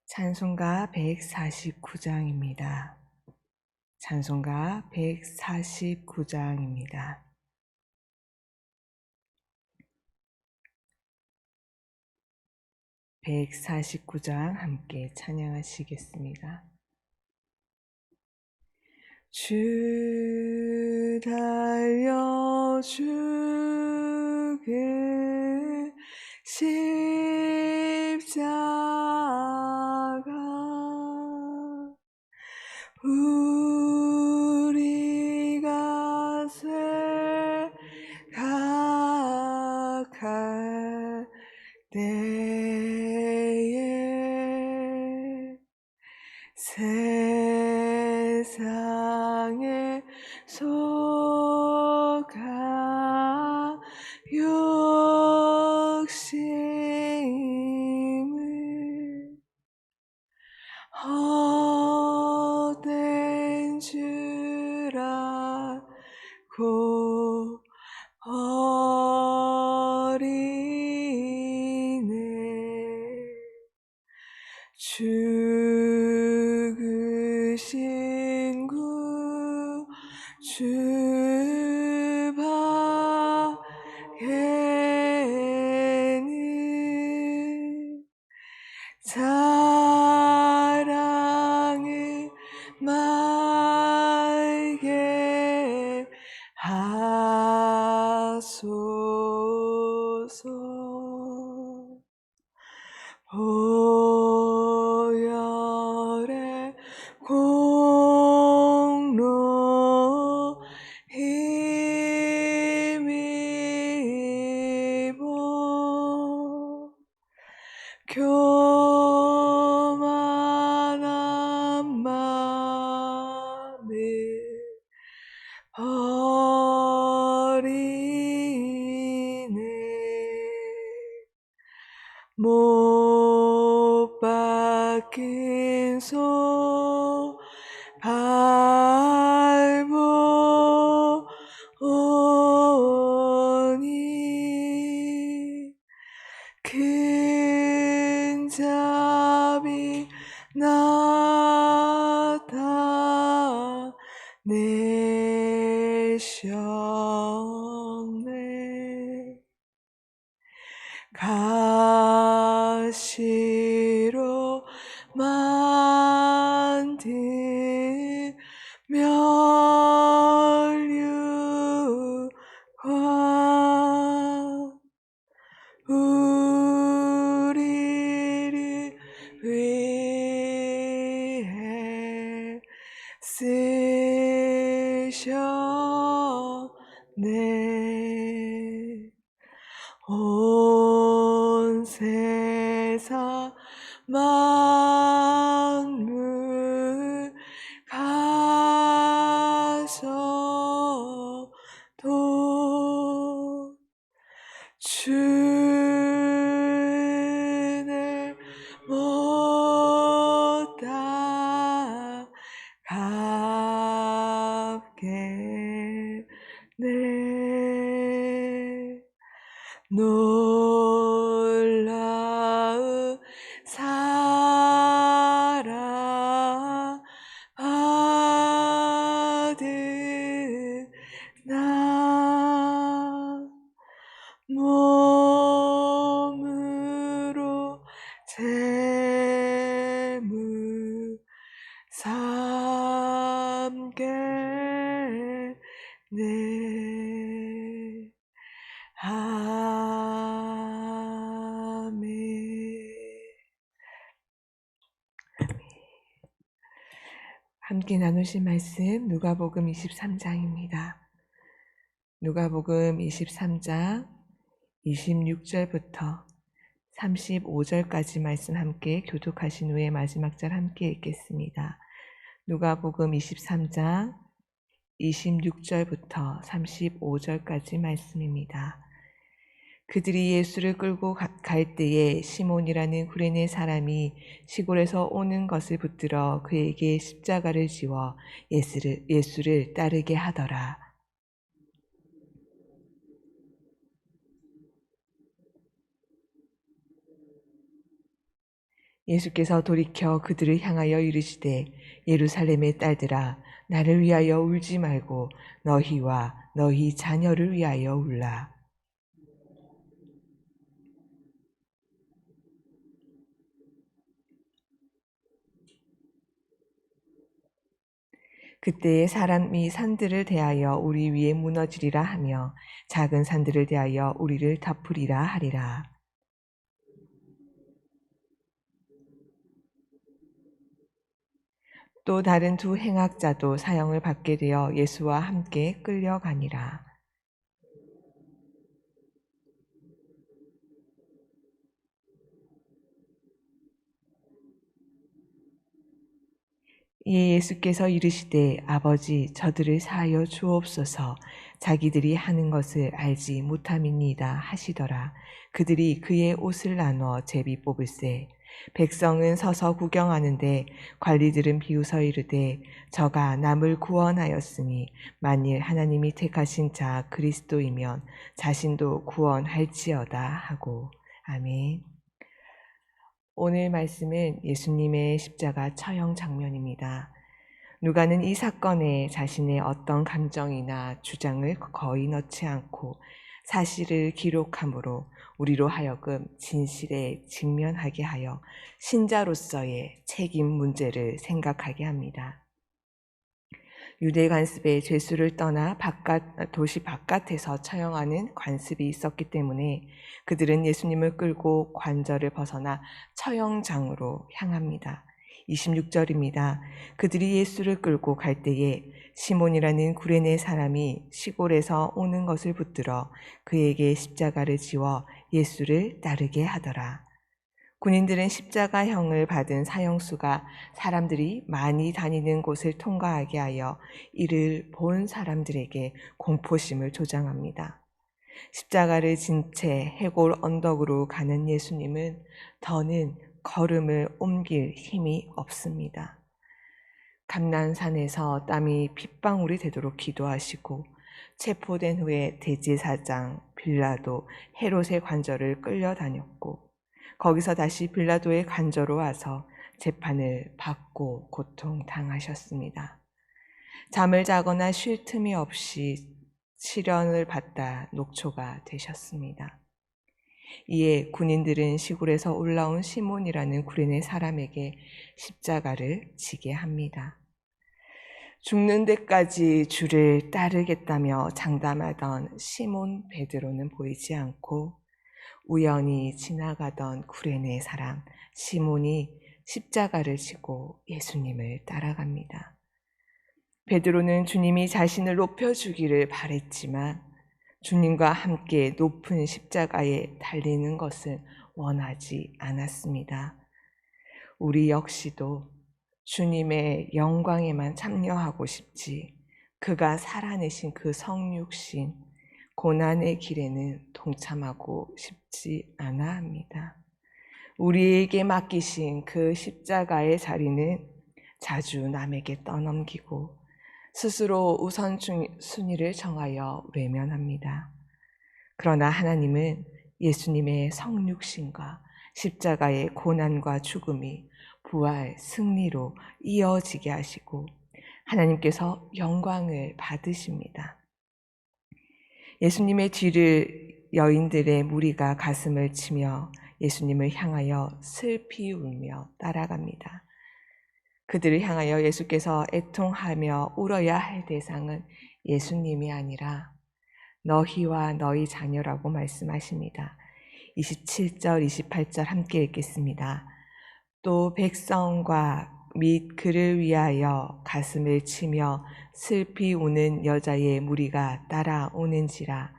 찬송가 149장입니다. 찬송가 149장입니다. 149장 함께 찬양하시겠습니다. 주 달려 주게 십자가 우리가 생각할 때에 세상에 속아 욕심을 헛된 줄 알고 버리네. 죽으신 구주 밖에는 사랑을 말게 하소서. 보혈의 공로 힘입어 교만한 맘을 버리네. 못 박힌 손 밟고 오니 큰 자비 나타내셨네. 가시로 만든 면류관 우리를 위해 쓰셨네. 온 세상 만물 가서도 주를 못 따라가겠네. 놀라운 사랑 받은 나 몸으로 재물 삼겠네. 아멘. 함께 나누실 말씀 누가복음 23장입니다. 누가복음 23장 26절부터 35절까지 말씀 함께 교독하신 후에 마지막 절 함께 읽겠습니다. 누가복음 23장 26절부터 35절까지 말씀입니다. 그들이 예수를 끌고 갈 때에 시몬이라는 구레네 사람이 시골에서 오는 것을 붙들어 그에게 십자가를 지워 예수를 따르게 하더라. 예수께서 돌이켜 그들을 향하여 이르시되 예루살렘의 딸들아 나를 위하여 울지 말고 너희와 너희 자녀를 위하여 울라. 그때에 사람이 산들을 대하여 우리 위에 무너지리라 하며 작은 산들을 대하여 우리를 덮으리라 하리라. 또 다른 두 행악자도 사형을 받게 되어 예수와 함께 끌려가니라. 이에 예수께서 이르시되 아버지 저들을 사하여 주옵소서 자기들이 하는 것을 알지 못함이니이다 하시더라. 그들이 그의 옷을 나눠 제비 뽑을세. 백성은 서서 구경하는데 관리들은 비웃어 이르되 저가 남을 구원하였으니 만일 하나님이 택하신 자 그리스도이면 자신도 구원할지어다 하고. 아멘. 오늘 말씀은 예수님의 십자가 처형 장면입니다. 누가는 이 사건에 자신의 어떤 감정이나 주장을 거의 넣지 않고 사실을 기록함으로 우리로 하여금 진실에 직면하게 하여 신자로서의 책임 문제를 생각하게 합니다. 유대 관습에 죄수를 떠나 도시 바깥에서 처형하는 관습이 있었기 때문에 그들은 예수님을 끌고 관절을 벗어나 처형장으로 향합니다. 26절입니다. 그들이 예수를 끌고 갈 때에 시몬이라는 구레네 사람이 시골에서 오는 것을 붙들어 그에게 십자가를 지워 예수를 따르게 하더라. 군인들은 십자가형을 받은 사형수가 사람들이 많이 다니는 곳을 통과하게 하여 이를 본 사람들에게 공포심을 조장합니다. 십자가를 진 채 해골 언덕으로 가는 예수님은 더는 걸음을 옮길 힘이 없습니다. 감난산에서 땀이 핏방울이 되도록 기도하시고 체포된 후에 대제사장 빌라도 헤롯의 관저를 끌려다녔고 거기서 다시 빌라도의 관저로 와서 재판을 받고 고통당하셨습니다. 잠을 자거나 쉴 틈이 없이 시련을 받다 녹초가 되셨습니다. 이에 군인들은 시골에서 올라온 시몬이라는 구레네 사람에게 십자가를 지게 합니다. 죽는 데까지 주를 따르겠다며 장담하던 시몬 베드로는 보이지 않고 우연히 지나가던 구레네 사람 시몬이 십자가를 지고 예수님을 따라갑니다. 베드로는 주님이 자신을 높여주기를 바랬지만 주님과 함께 높은 십자가에 달리는 것을 원하지 않았습니다. 우리 역시도 주님의 영광에만 참여하고 싶지 그가 살아내신 그 성육신 고난의 길에는 동참하고 싶지 않아 합니다. 우리에게 맡기신 그 십자가의 자리는 자주 남에게 떠넘기고 스스로 우선순위를 정하여 외면합니다. 그러나 하나님은 예수님의 성육신과 십자가의 고난과 죽음이 부활, 승리로 이어지게 하시고 하나님께서 영광을 받으십니다. 예수님의 뒤를 여인들의 무리가 가슴을 치며 예수님을 향하여 슬피 울며 따라갑니다. 그들을 향하여 예수께서 애통하며 울어야 할 대상은 예수님이 아니라 너희와 너희 자녀라고 말씀하십니다. 27절, 28절 함께 읽겠습니다. 또 백성과 및 그를 위하여 가슴을 치며 슬피 우는 여자의 무리가 따라오는지라.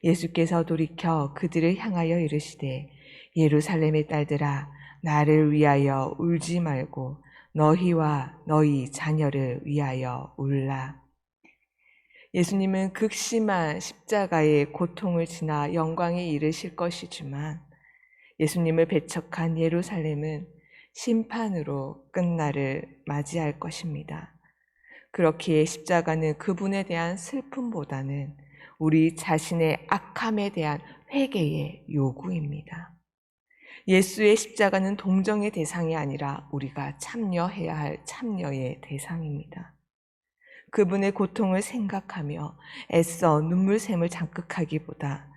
예수께서 돌이켜 그들을 향하여 이르시되 예루살렘의 딸들아 나를 위하여 울지 말고 너희와 너희 자녀를 위하여 울라. 예수님은 극심한 십자가의 고통을 지나 영광에 이르실 것이지만 예수님을 배척한 예루살렘은 심판으로 끝날을 맞이할 것입니다. 그렇기에 십자가는 그분에 대한 슬픔보다는 우리 자신의 악함에 대한 회개의 요구입니다. 예수의 십자가는 동정의 대상이 아니라 우리가 참여해야 할 참여의 대상입니다. 그분의 고통을 생각하며 애써 눈물샘을 장극하기보다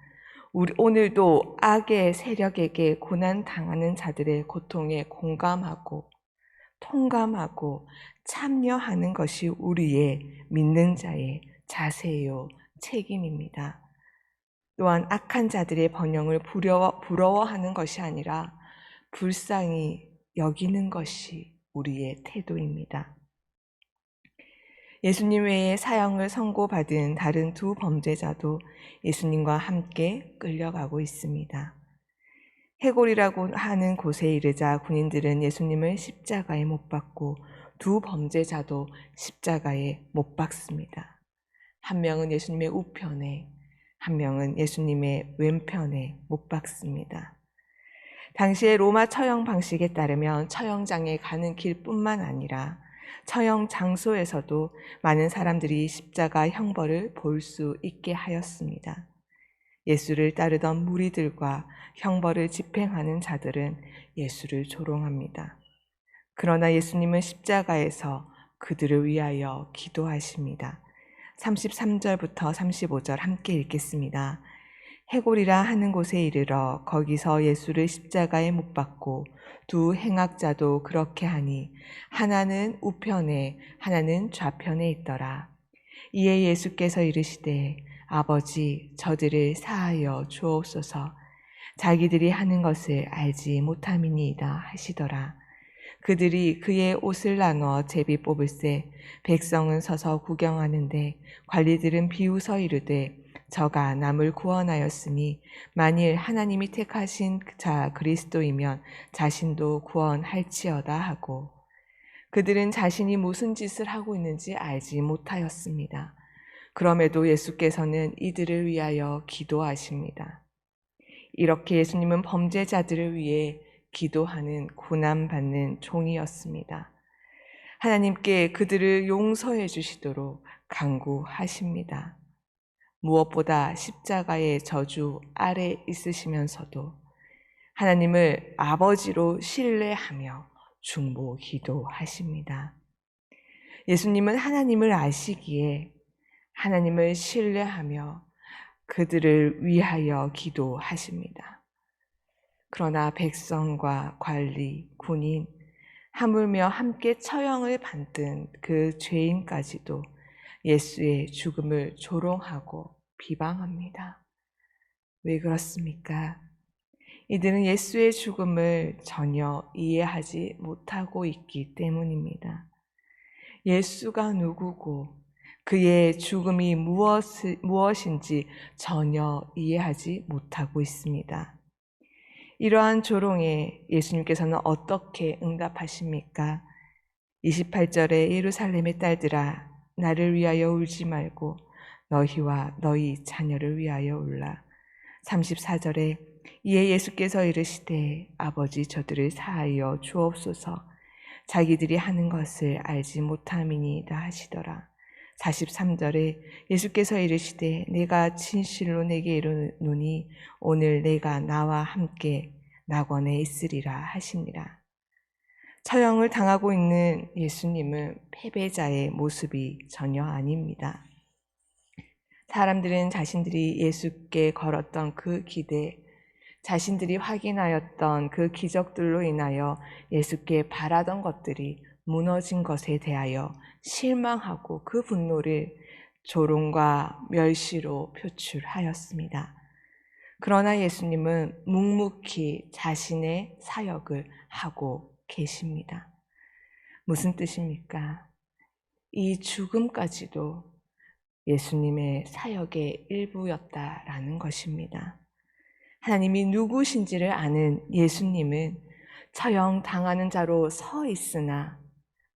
오늘도 악의 세력에게 고난당하는 자들의 고통에 공감하고 통감하고 참여하는 것이 우리의 믿는 자의 자세요 책임입니다. 또한 악한 자들의 번영을 부러워하는 것이 아니라 불쌍히 여기는 것이 우리의 태도입니다. 예수님 외에 사형을 선고받은 다른 두 범죄자도 예수님과 함께 끌려가고 있습니다. 해골이라고 하는 곳에 이르자 군인들은 예수님을 십자가에 못 박고 두 범죄자도 십자가에 못 박습니다. 한 명은 예수님의 우편에, 한 명은 예수님의 왼편에 못 박습니다. 당시의 로마 처형 방식에 따르면 처형장에 가는 길뿐만 아니라 처형 장소에서도 많은 사람들이 십자가 형벌을 볼 수 있게 하였습니다. 예수를 따르던 무리들과 형벌을 집행하는 자들은 예수를 조롱합니다. 그러나 예수님은 십자가에서 그들을 위하여 기도하십니다. 33절부터 35절 함께 읽겠습니다. 해골이라 하는 곳에 이르러 거기서 예수를 십자가에 못 박고 두 행악자도 그렇게 하니 하나는 우편에 하나는 좌편에 있더라. 이에 예수께서 이르시되 아버지 저들을 사하여 주옵소서 자기들이 하는 것을 알지 못함이니이다 하시더라. 그들이 그의 옷을 나눠 제비 뽑을새 백성은 서서 구경하는데 관리들은 비웃어 이르되 저가 남을 구원하였으니 만일 하나님이 택하신 자 그리스도이면 자신도 구원할지어다 하고 그들은 자신이 무슨 짓을 하고 있는지 알지 못하였습니다. 그럼에도 예수께서는 이들을 위하여 기도하십니다. 이렇게 예수님은 범죄자들을 위해 기도하는 고난받는 종이었습니다. 하나님께 그들을 용서해 주시도록 간구하십니다. 무엇보다 십자가의 저주 아래 있으시면서도 하나님을 아버지로 신뢰하며 중보 기도하십니다. 예수님은 하나님을 아시기에 하나님을 신뢰하며 그들을 위하여 기도하십니다. 그러나 백성과 관리, 군인, 하물며 함께 처형을 받은 그 죄인까지도 예수의 죽음을 조롱하고 비방합니다. 왜 그렇습니까? 이들은 예수의 죽음을 전혀 이해하지 못하고 있기 때문입니다. 예수가 누구고 그의 죽음이 무엇인지 전혀 이해하지 못하고 있습니다. 이러한 조롱에 예수님께서는 어떻게 응답하십니까? 28절에 예루살렘의 딸들아 나를 위하여 울지 말고 너희와 너희 자녀를 위하여 울라. 34절에 이에 예수께서 이르시되 아버지 저들을 사하여 주옵소서 자기들이 하는 것을 알지 못함이니이다 하시더라. 43절에 예수께서 이르시되 내가 진실로 내게 이르노니 오늘 내가 나와 함께 낙원에 있으리라 하시니라. 처형을 당하고 있는 예수님은 패배자의 모습이 전혀 아닙니다. 사람들은 자신들이 예수께 걸었던 그 기대, 자신들이 확인하였던 그 기적들로 인하여 예수께 바라던 것들이 무너진 것에 대하여 실망하고 그 분노를 조롱과 멸시로 표출하였습니다. 그러나 예수님은 묵묵히 자신의 사역을 하고 계십니다. 무슨 뜻입니까? 이 죽음까지도 예수님의 사역의 일부였다라는 것입니다. 하나님이 누구신지를 아는 예수님은 처형 당하는 자로 서 있으나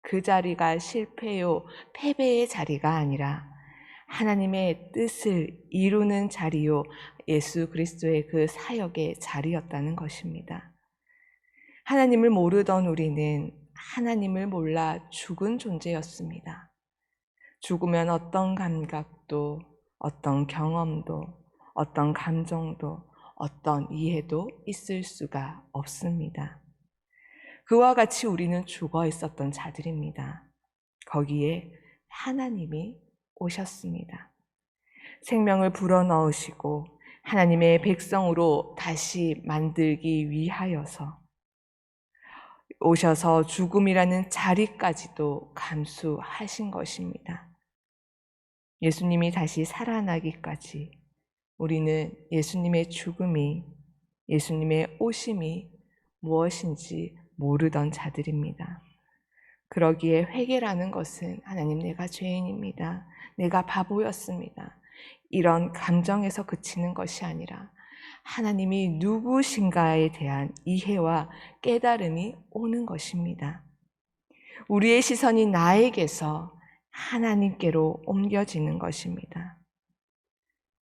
그 자리가 실패요, 패배의 자리가 아니라 하나님의 뜻을 이루는 자리요, 예수 그리스도의 그 사역의 자리였다는 것입니다. 하나님을 모르던 우리는 하나님을 몰라 죽은 존재였습니다. 죽으면 어떤 감각도, 어떤 경험도, 어떤 감정도, 어떤 이해도 있을 수가 없습니다. 그와 같이 우리는 죽어 있었던 자들입니다. 거기에 하나님이 오셨습니다. 생명을 불어넣으시고 하나님의 백성으로 다시 만들기 위하여서 오셔서 죽음이라는 자리까지도 감수하신 것입니다. 예수님이 다시 살아나기까지 우리는 예수님의 죽음이, 예수님의 오심이 무엇인지 모르던 자들입니다. 그러기에 회개라는 것은 하나님, 내가 죄인입니다. 내가 바보였습니다. 이런 감정에서 그치는 것이 아니라 하나님이 누구신가에 대한 이해와 깨달음이 오는 것입니다. 우리의 시선이 나에게서 하나님께로 옮겨지는 것입니다.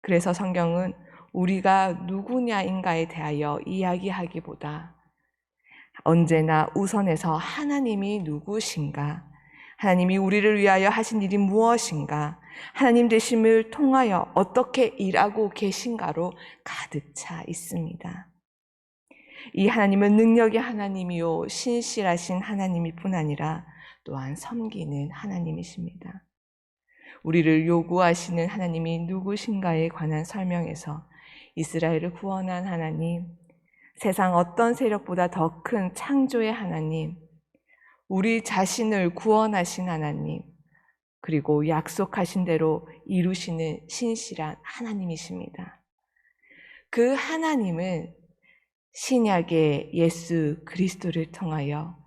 그래서 성경은 우리가 누구냐인가에 대하여 이야기하기보다 언제나 우선에서 하나님이 누구신가, 하나님이 우리를 위하여 하신 일이 무엇인가, 하나님 되심을 통하여 어떻게 일하고 계신가로 가득 차 있습니다. 이 하나님은 능력의 하나님이요 신실하신 하나님일 뿐 아니라 또한 섬기는 하나님이십니다. 우리를 요구하시는 하나님이 누구신가에 관한 설명에서 이스라엘을 구원한 하나님, 세상 어떤 세력보다 더 큰 창조의 하나님, 우리 자신을 구원하신 하나님, 그리고 약속하신 대로 이루시는 신실한 하나님이십니다. 그 하나님은 신약의 예수 그리스도를 통하여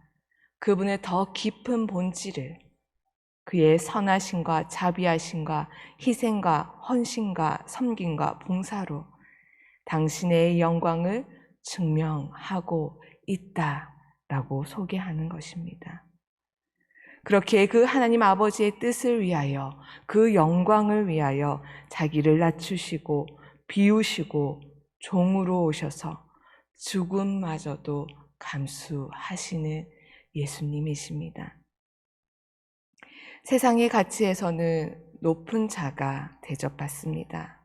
그분의 더 깊은 본질을, 그의 선하심과 자비하심과 희생과 헌신과 섬김과 봉사로 당신의 영광을 증명하고 있다라고 소개하는 것입니다. 그렇게 그 하나님 아버지의 뜻을 위하여, 그 영광을 위하여 자기를 낮추시고 비우시고 종으로 오셔서 죽음마저도 감수하시는 예수님이십니다. 세상의 가치에서는 높은 자가 대접받습니다.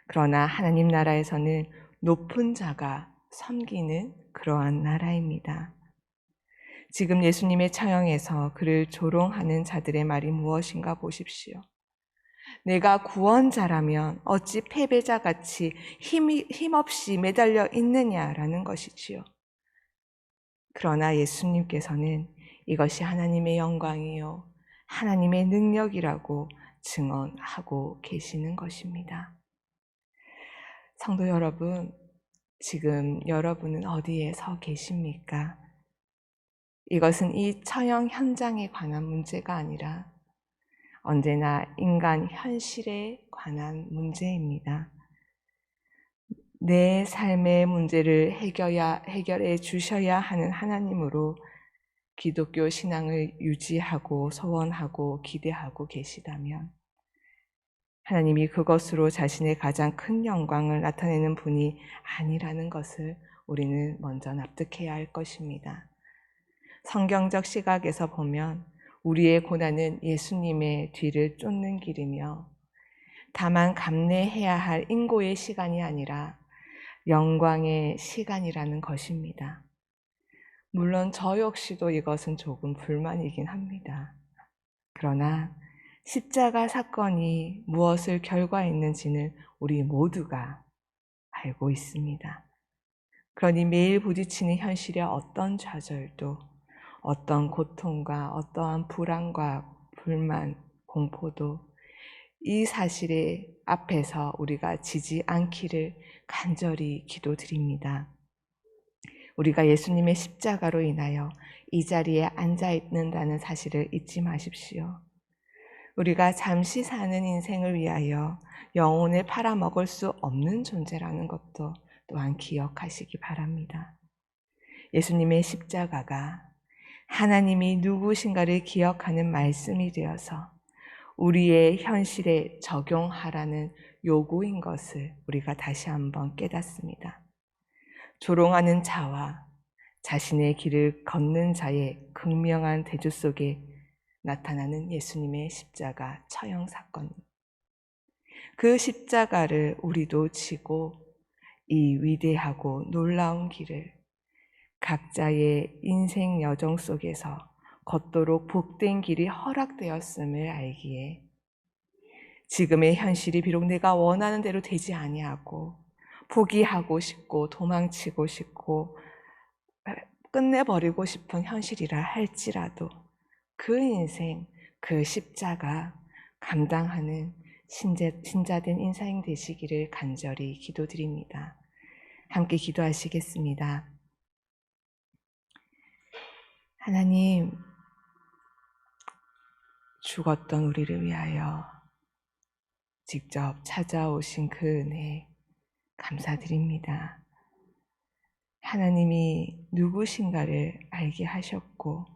그러나 하나님 나라에서는 높은 자가 섬기는 그러한 나라입니다. 지금 예수님의 처형에서 그를 조롱하는 자들의 말이 무엇인가 보십시오. 내가 구원자라면 어찌 패배자같이 힘없이 매달려 있느냐라는 것이지요. 그러나 예수님께서는 이것이 하나님의 영광이요 하나님의 능력이라고 증언하고 계시는 것입니다. 성도 여러분, 지금 여러분은 어디에 서 계십니까? 이것은 이 처형 현장에 관한 문제가 아니라 언제나 인간 현실에 관한 문제입니다. 내 삶의 문제를 해결해 주셔야 하는 하나님으로 기독교 신앙을 유지하고 소원하고 기대하고 계시다면 하나님이 그것으로 자신의 가장 큰 영광을 나타내는 분이 아니라는 것을 우리는 먼저 납득해야 할 것입니다. 성경적 시각에서 보면 우리의 고난은 예수님의 뒤를 쫓는 길이며 다만 감내해야 할 인고의 시간이 아니라 영광의 시간이라는 것입니다. 물론 저 역시도 이것은 조금 불만이긴 합니다. 그러나 십자가 사건이 무엇을 결과했는지는 우리 모두가 알고 있습니다. 그러니 매일 부딪히는 현실의 어떤 좌절도, 어떤 고통과 어떠한 불안과 불만, 공포도 이 사실의 앞에서 우리가 지지 않기를 간절히 기도드립니다. 우리가 예수님의 십자가로 인하여 이 자리에 앉아 있는다는 사실을 잊지 마십시오. 우리가 잠시 사는 인생을 위하여 영혼을 팔아먹을 수 없는 존재라는 것도 또한 기억하시기 바랍니다. 예수님의 십자가가 하나님이 누구신가를 기억하는 말씀이 되어서 우리의 현실에 적용하라는 요구인 것을 우리가 다시 한번 깨닫습니다. 조롱하는 자와 자신의 길을 걷는 자의 극명한 대조 속에 나타나는 예수님의 십자가 처형 사건. 그 십자가를 우리도 지고 이 위대하고 놀라운 길을 각자의 인생 여정 속에서 걷도록 복된 길이 허락되었음을 알기에 지금의 현실이 비록 내가 원하는 대로 되지 아니하고 포기하고 싶고 도망치고 싶고 끝내버리고 싶은 현실이라 할지라도 그 인생, 그 십자가 감당하는 신자된 인생 되시기를 간절히 기도드립니다. 함께 기도하시겠습니다. 하나님, 죽었던 우리를 위하여 직접 찾아오신 그 은혜 감사드립니다. 하나님이 누구신가를 알게 하셨고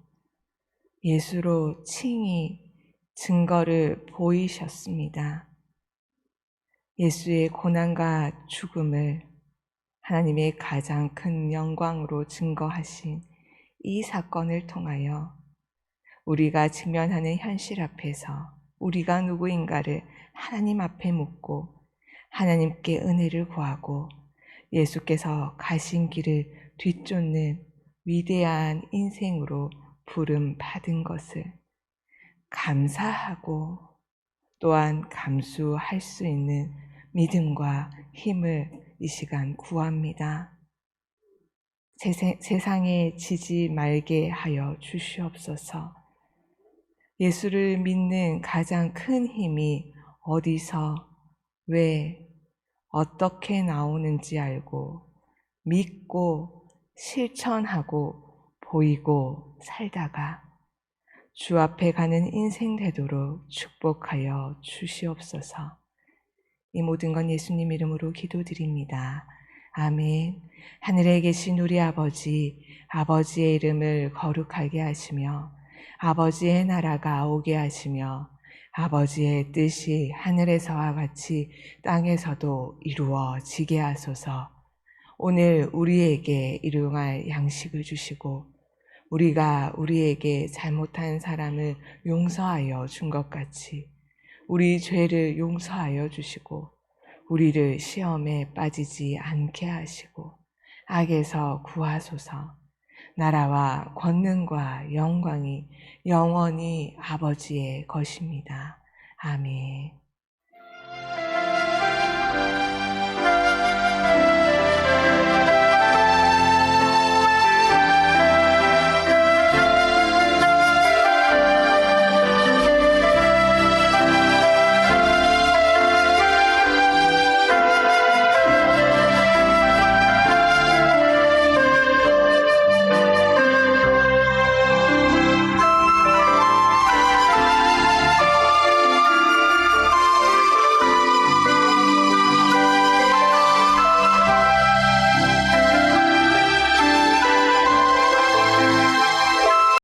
예수로 칭히 증거를 보이셨습니다. 예수의 고난과 죽음을 하나님의 가장 큰 영광으로 증거하신 이 사건을 통하여 우리가 직면하는 현실 앞에서 우리가 누구인가를 하나님 앞에 묻고 하나님께 은혜를 구하고 예수께서 가신 길을 뒤쫓는 위대한 인생으로 부름 받은 것을 감사하고 또한 감수할 수 있는 믿음과 힘을 이 시간 구합니다. 세상에 지지 말게 하여 주시옵소서. 예수를 믿는 가장 큰 힘이 어디서, 왜, 어떻게 나오는지 알고 믿고 실천하고 보이고 살다가 주 앞에 가는 인생 되도록 축복하여 주시옵소서. 이 모든 건 예수님 이름으로 기도드립니다. 아멘. 하늘에 계신 우리 아버지, 아버지의 이름을 거룩하게 하시며 아버지의 나라가 오게 하시며 아버지의 뜻이 하늘에서와 같이 땅에서도 이루어지게 하소서. 오늘 우리에게 일용할 양식을 주시고 우리가 우리에게 잘못한 사람을 용서하여 준 것 같이 우리 죄를 용서하여 주시고 우리를 시험에 빠지지 않게 하시고 악에서 구하소서. 나라와 권능과 영광이 영원히 아버지의 것입니다. 아멘.